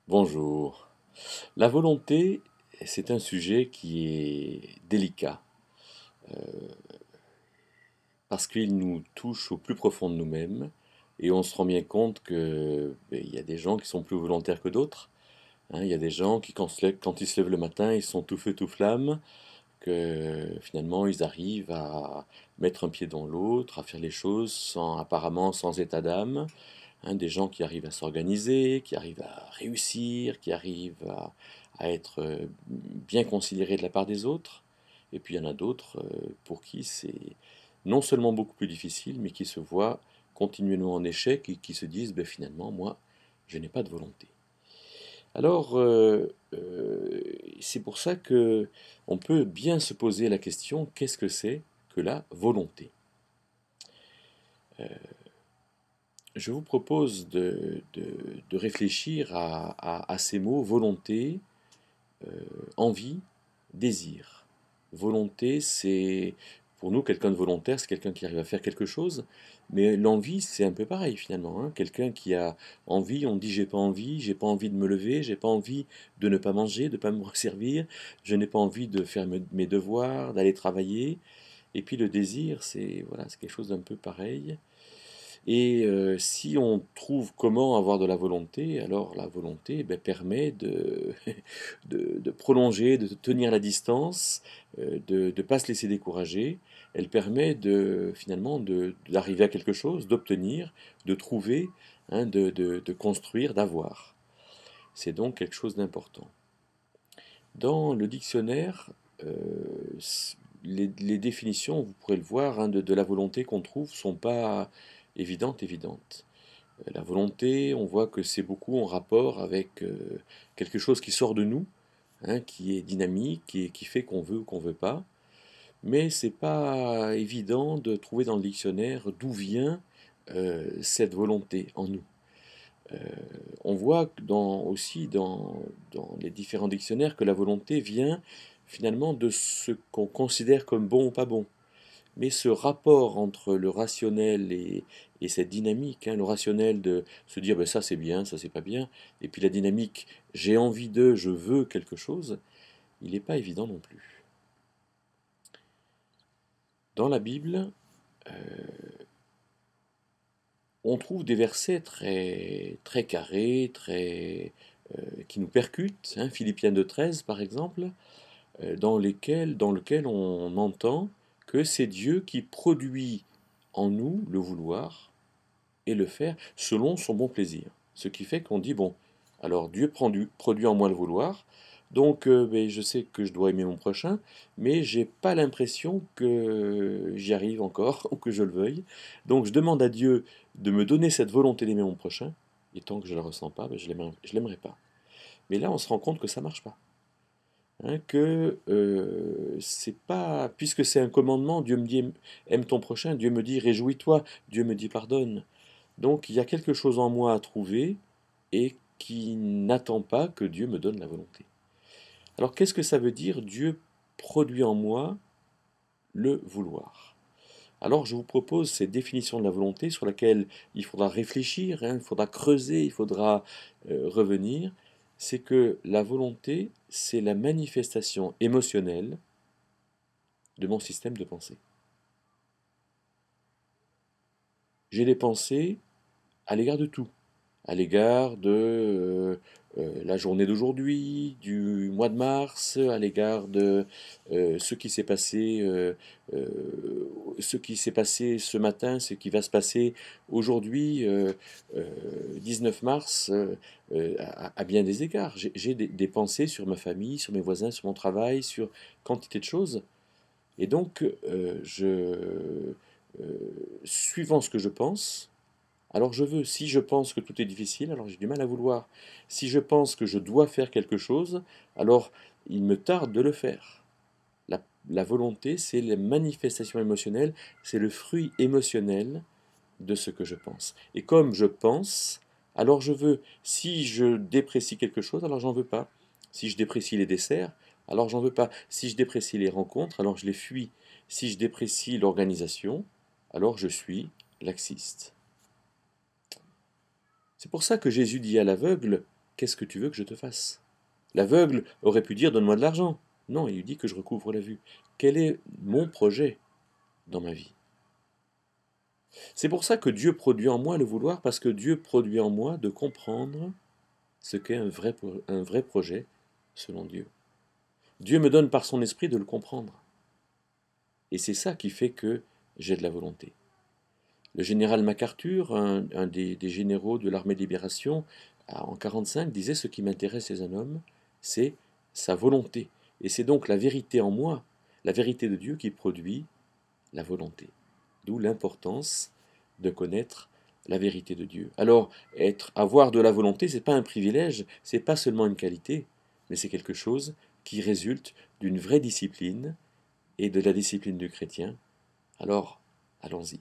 Bonjour. La volonté, c'est un sujet qui est délicat parce qu'il nous touche au plus profond de nous-mêmes et on se rend bien compte que il y a des gens qui sont plus volontaires que d'autres. Il y a des gens qui, quand ils se lèvent le matin, ils sont tout feu tout flamme, que finalement ils arrivent à mettre un pied dans l'autre, à faire les choses apparemment sans état d'âme. Des gens qui arrivent à s'organiser, qui arrivent à réussir, qui arrivent à être bien considérés de la part des autres. Et puis il y en a d'autres pour qui c'est non seulement beaucoup plus difficile, mais qui se voient continuellement en échec et qui se disent ben, finalement, moi, je n'ai pas de volonté. Alors, c'est pour ça que on peut bien se poser la question, qu'est-ce que c'est que la volonté? Je vous propose de réfléchir à ces mots volonté, envie, désir. Volonté, c'est pour nous quelqu'un de volontaire, c'est quelqu'un qui arrive à faire quelque chose, mais l'envie, c'est un peu pareil finalement. Quelqu'un qui a envie, on dit j'ai pas envie de me lever, j'ai pas envie de ne pas manger, de ne pas me resservir, je n'ai pas envie de faire mes devoirs, d'aller travailler. Et puis le désir, c'est voilà, c'est quelque chose d'un peu pareil. Et si on trouve comment avoir de la volonté, alors la volonté permet de prolonger, de tenir la distance, de ne pas se laisser décourager. Elle permet finalement d'arriver à quelque chose, d'obtenir, de trouver, de construire, d'avoir. C'est donc quelque chose d'important. Dans le dictionnaire, euh, les définitions, vous pourrez le voir, de la volonté qu'on trouve ne sont pas évidentes. La volonté, on voit que c'est beaucoup en rapport avec quelque chose qui sort de nous, qui est dynamique et qui fait qu'on veut ou qu'on veut pas. Mais c'est pas évident de trouver dans le dictionnaire d'où vient cette volonté en nous. Euh, on voit aussi dans les différents dictionnaires que la volonté vient finalement de ce qu'on considère comme bon ou pas bon. Mais ce rapport entre le rationnel et cette dynamique, le rationnel de se dire ben, ça c'est bien, ça c'est pas bien, et puis la dynamique j'ai envie de, je veux quelque chose, il n'est pas évident non plus. Dans la Bible, on trouve des versets très, très carrés, qui nous percutent, Philippiens 2,13 par exemple, dans lequel on entend que c'est Dieu qui produit en nous le vouloir et le faire selon son bon plaisir. Ce qui fait qu'on dit, bon, alors Dieu produit en moi le vouloir, donc ben, je sais que je dois aimer mon prochain, mais j'ai pas l'impression que j'y arrive encore ou que je le veuille. Donc je demande à Dieu de me donner cette volonté d'aimer mon prochain, et tant que je ne la ressens pas, ben, je l'aimerai pas. Mais là, on se rend compte que ça marche pas. Que c'est pas, puisque c'est un commandement, Dieu me dit aime ton prochain, Dieu me dit réjouis-toi, Dieu me dit pardonne. Donc il y a quelque chose en moi à trouver et qui n'attend pas que Dieu me donne la volonté. Alors qu'est-ce que ça veut dire Dieu produit en moi le vouloir? Alors je vous propose cette définition de la volonté sur laquelle il faudra réfléchir, il faudra creuser, il faudra revenir. C'est que la volonté, c'est la manifestation émotionnelle de mon système de pensée. J'ai des pensées à l'égard de tout, à l'égard de la journée d'aujourd'hui, du mois de mars, à l'égard de euh, ce qui s'est passé ce matin, ce qui va se passer aujourd'hui, 19 mars, à bien des égards. J'ai des pensées sur ma famille, sur mes voisins, sur mon travail, sur quantité de choses. Et donc, suivant ce que je pense, alors je veux. Si je pense que tout est difficile, alors j'ai du mal à vouloir. Si je pense que je dois faire quelque chose, alors il me tarde de le faire. La volonté, c'est la manifestation émotionnelle, c'est le fruit émotionnel de ce que je pense. Et comme je pense, alors je veux. Si je déprécie quelque chose, alors j'en veux pas. Si je déprécie les desserts, alors j'en veux pas. Si je déprécie les rencontres, alors je les fuis. Si je déprécie l'organisation, alors je suis laxiste. C'est pour ça que Jésus dit à l'aveugle, qu'est-ce que tu veux que je te fasse? L'aveugle aurait pu dire, donne-moi de l'argent. Non, il lui dit que je recouvre la vue. Quel est mon projet dans ma vie? C'est pour ça que Dieu produit en moi le vouloir, parce que Dieu produit en moi de comprendre ce qu'est un vrai projet selon Dieu. Dieu me donne par son esprit de le comprendre. Et c'est ça qui fait que j'ai de la volonté. Le général MacArthur, un des généraux de l'armée de libération, en 1945, disait: ce qui m'intéresse chez un homme, c'est sa volonté. Et c'est donc la vérité en moi, la vérité de Dieu qui produit la volonté. D'où l'importance de connaître la vérité de Dieu. Alors, avoir de la volonté, c'est pas un privilège, c'est pas seulement une qualité, mais c'est quelque chose qui résulte d'une vraie discipline et de la discipline du chrétien. Alors, allons-y.